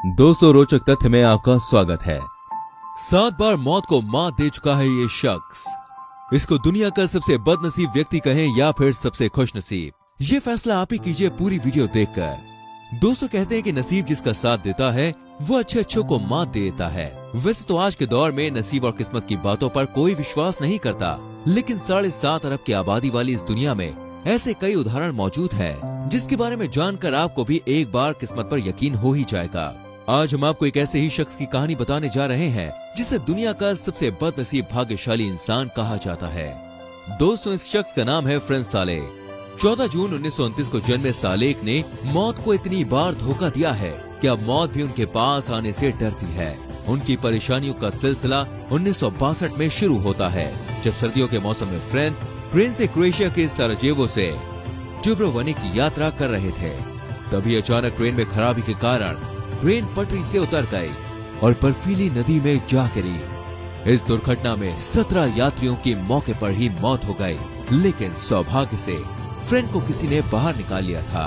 200 रोचक तथ्य में आपका स्वागत है। 7 बार मौत को मात दे चुका है ये शख्स। इसको दुनिया का सबसे बदनसीब व्यक्ति कहें या फिर सबसे खुशनसीब, ये फैसला आप ही कीजिए पूरी वीडियो देखकर। 200 कहते हैं कि नसीब जिसका साथ देता है वो अच्छों को मात दे देता है। वैसे तो आज के दौर में नसीब और किस्मत की बातों पर कोई विश्वास नहीं करता, लेकिन 7.5 अरब की आबादी वाली इस दुनिया में ऐसे कई उदाहरण मौजूद हैं, जिसके बारे में जानकर आपको भी एक बार किस्मत पर यकीन हो ही जाएगा। आज हम आपको एक ऐसे ही शख्स की कहानी बताने जा रहे हैं जिसे दुनिया का सबसे बदनसीब भाग्यशाली इंसान कहा जाता है। दोस्तों, इस शख्स का नाम है फ्रेंड सालेह। 14 जून 1929 को जन्मे सालेह ने मौत को इतनी बार धोखा दिया है कि अब मौत भी उनके पास आने से डरती है। उनकी परेशानियों का सिलसिला 1962 में शुरू होता है, जब सर्दियों के मौसम में फ्रेंड ट्रेन से क्रोएशिया के सराजेवो से डुब्रोवनिक की यात्रा कर रहे थे। तभी अचानक ट्रेन में खराबी के कारण ट्रेन पटरी से उतर गई और बर्फीली नदी में जा गिरी। इस दुर्घटना में 17 यात्रियों की मौके पर ही मौत हो गई, लेकिन सौभाग्य से फ्रेंड को किसी ने बाहर निकाल लिया था,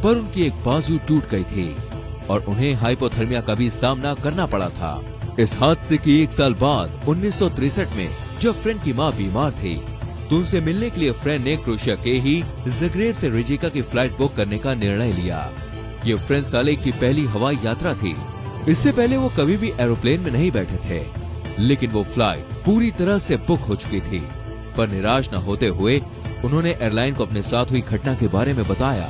पर उनकी एक बाजू टूट गई थी और उन्हें हाइपोथर्मिया का भी सामना करना पड़ा था। इस हादसे की 1 साल बाद 1963 में जब फ्रेंड की मां बीमार थी, तो उनसे मिलने के लिए फ्रेंड ने क्रोएशिया के ही ज़ग्रेब से रिजिका की फ्लाइट बुक करने का निर्णय लिया। ये फ्रेंड सालेह की पहली हवाई यात्रा थी। इससे पहले वो कभी भी एरोप्लेन में नहीं बैठे थे, लेकिन वो फ्लाइट पूरी तरह से बुक हो चुकी थी। पर निराश न होते हुए उन्होंने एयरलाइन को अपने साथ हुई घटना के बारे में बताया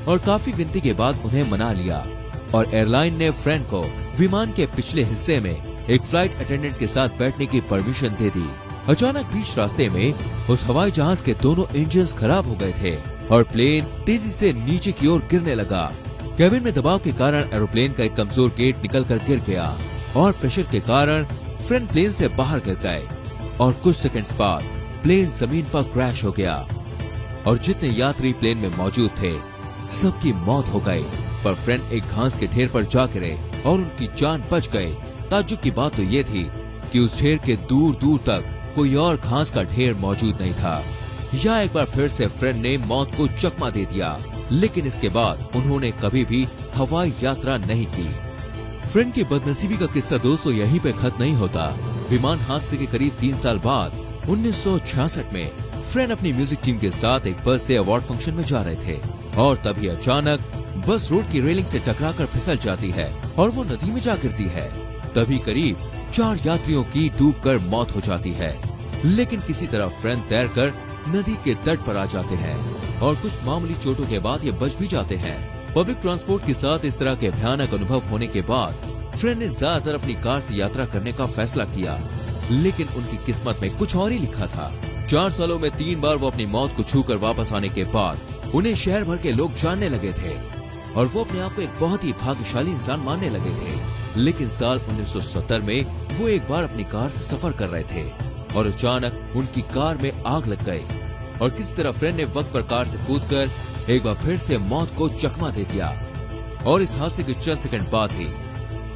और काफी विनती के बाद उन्हें मना लिया और एयरलाइन ने फ्रेंड को विमान के पिछले हिस्से में एक फ्लाइट अटेंडेंट के साथ बैठने की परमिशन दे दी। अचानक बीच रास्ते में उस हवाई जहाज के दोनों इंजन खराब हो गए थे और प्लेन तेजी से नीचे की ओर गिरने लगा। केबिन में दबाव के कारण एरोप्लेन का एक कमजोर गेट निकलकर गिर गया और प्रेशर के कारण फ्रेंड प्लेन से बाहर गिर गए और कुछ सेकंड्स बाद प्लेन जमीन पर क्रैश हो गया और जितने यात्री प्लेन में मौजूद थे सबकी मौत हो गई। पर फ्रेंड एक घास के ढेर पर जा गिरे और उनकी जान बच गई। ताज्जुब की बात तो ये थी कि उस ढेर के दूर दूर तक कोई और घास का ढेर मौजूद नहीं था। या एक बार फिर से फ्रेंड ने मौत को चकमा दे दिया, लेकिन इसके बाद उन्होंने कभी भी हवाई यात्रा नहीं की। फ्रेंड की बदनसीबी का किस्सा दोस्तों यहीं पे खत्म नहीं होता। विमान हादसे के करीब 3 साल बाद 1966 में फ्रेंड अपनी म्यूजिक टीम के साथ एक बस से अवार्ड फंक्शन में जा रहे थे और तभी अचानक बस रोड की रेलिंग से टकराकर फिसल जाती है और वो नदी में जा गिरती है। तभी करीब 4 यात्रियों की डूबकर मौत हो जाती है, लेकिन किसी तरह फ्रेंड तैरकर नदी के तट पर आ जाते हैं और कुछ मामूली चोटों के बाद ये बच भी जाते हैं। पब्लिक ट्रांसपोर्ट के साथ इस तरह के भयानक अनुभव होने के बाद फ्रेंड ने ज्यादातर अपनी कार से यात्रा करने का फैसला किया, लेकिन उनकी किस्मत में कुछ और ही लिखा था। 4 सालों में 3 बार वो अपनी मौत को छूकर वापस आने के बाद उन्हें शहर भर के लोग जानने लगे थे और वो अपने आप को एक बहुत ही भाग्यशाली इंसान मानने लगे थे। लेकिन साल 1970 में वो एक बार अपनी कार से सफर कर रहे थे और अचानक उनकी कार में आग लग गई और किसी तरह फ्रेंड ने वक्त पर कार से कूदकर एक बार फिर से मौत को चकमा दे दिया। और इस हादसे के चंद सेकंड बाद ही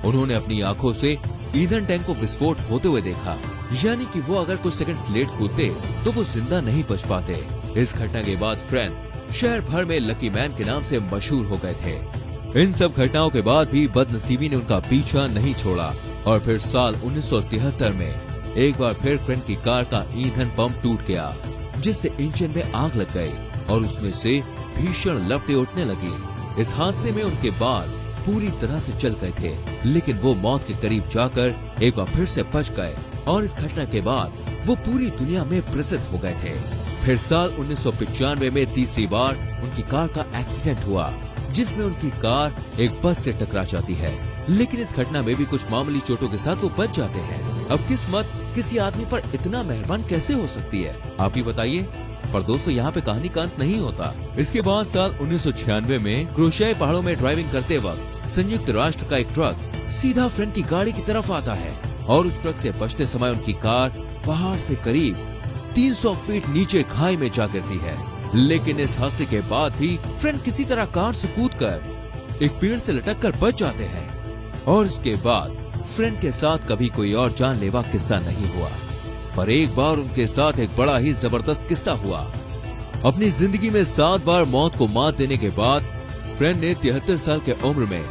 उन्होंने अपनी आंखों से ईंधन टैंक को विस्फोट होते हुए देखा, यानी कि वो अगर कुछ सेकंड लेट कूदते तो वो जिंदा नहीं बच पाते। इस घटना के बाद फ्रेंड शहर भर में लकी मैन के नाम से मशहूर हो गए थे। इन सब घटनाओं के बाद भी बदनसीबी ने उनका पीछा नहीं छोड़ा और फिर साल 1973 में एक बार फिर फ्रेंड की कार का ईंधन पंप टूट गया, जिससे इंजन में आग लग गई और उसमें से भीषण लपटें उठने लगी। इस हादसे में उनके बाल पूरी तरह से जल गए थे, लेकिन वो मौत के करीब जाकर एक बार फिर से बच गए और इस घटना के बाद वो पूरी दुनिया में प्रसिद्ध हो गए थे। फिर साल 1995 में तीसरी बार उनकी कार का एक्सीडेंट हुआ, जिसमें उनकी कार एक बस से टकरा जाती है, लेकिन इस घटना में भी कुछ मामूली चोटों के साथ वो बच जाते हैं। अब किस्मत किसी आदमी पर इतना मेहरबान कैसे हो सकती है, आप ही बताइए। पर दोस्तों, यहाँ पे कहानी का अंत नहीं होता। इसके बाद साल 1996 में क्रोएशियाई पहाड़ों में ड्राइविंग करते वक्त संयुक्त राष्ट्र का एक ट्रक सीधा फ्रेंड की गाड़ी की तरफ आता है और उस ट्रक से बचते समय उनकी कार पहाड़ से करीब 300 फीट नीचे खाई में जा गिरती है। लेकिन इस हादसे के बाद भी फ्रेंड किसी तरह कार से कूदकर एक पेड़ से लटककर बच जाते हैं और इसके बाद फ्रेंड के साथ कभी कोई और जानलेवा किस्सा नहीं हुआ। पर एक बार उनके साथ एक बड़ा ही जबरदस्त किस्सा हुआ। अपनी जिंदगी में 7 बार मौत को मात देने के बाद फ्रेंड ने 73 साल के उम्र में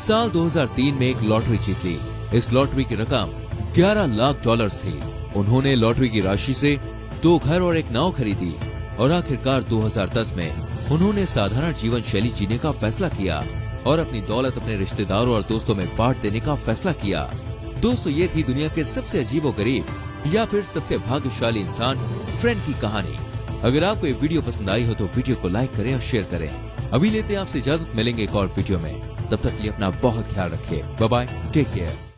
साल 2003 में एक लॉटरी जीत ली। इस लॉटरी की रकम 11 लाख डॉलर्स थी। उन्होंने लॉटरी की राशि से 2 घर और एक नाव खरीदी और आखिरकार 2010 में उन्होंने साधारण जीवन शैली जीने का फैसला किया और अपनी दौलत अपने रिश्तेदारों और दोस्तों में बांट देने का फैसला किया। दोस्तों, ये थी दुनिया के सबसे अजीबोगरीब या फिर सबसे भाग्यशाली इंसान फ्रेंड की कहानी। अगर आपको ये वीडियो पसंद आई हो तो वीडियो को लाइक करें और शेयर करें। अभी लेते हैं आपसे इजाजत, मिलेंगे एक और वीडियो में। तब तक के लिए अपना बहुत ख्याल रखिए। Bye bye, take care.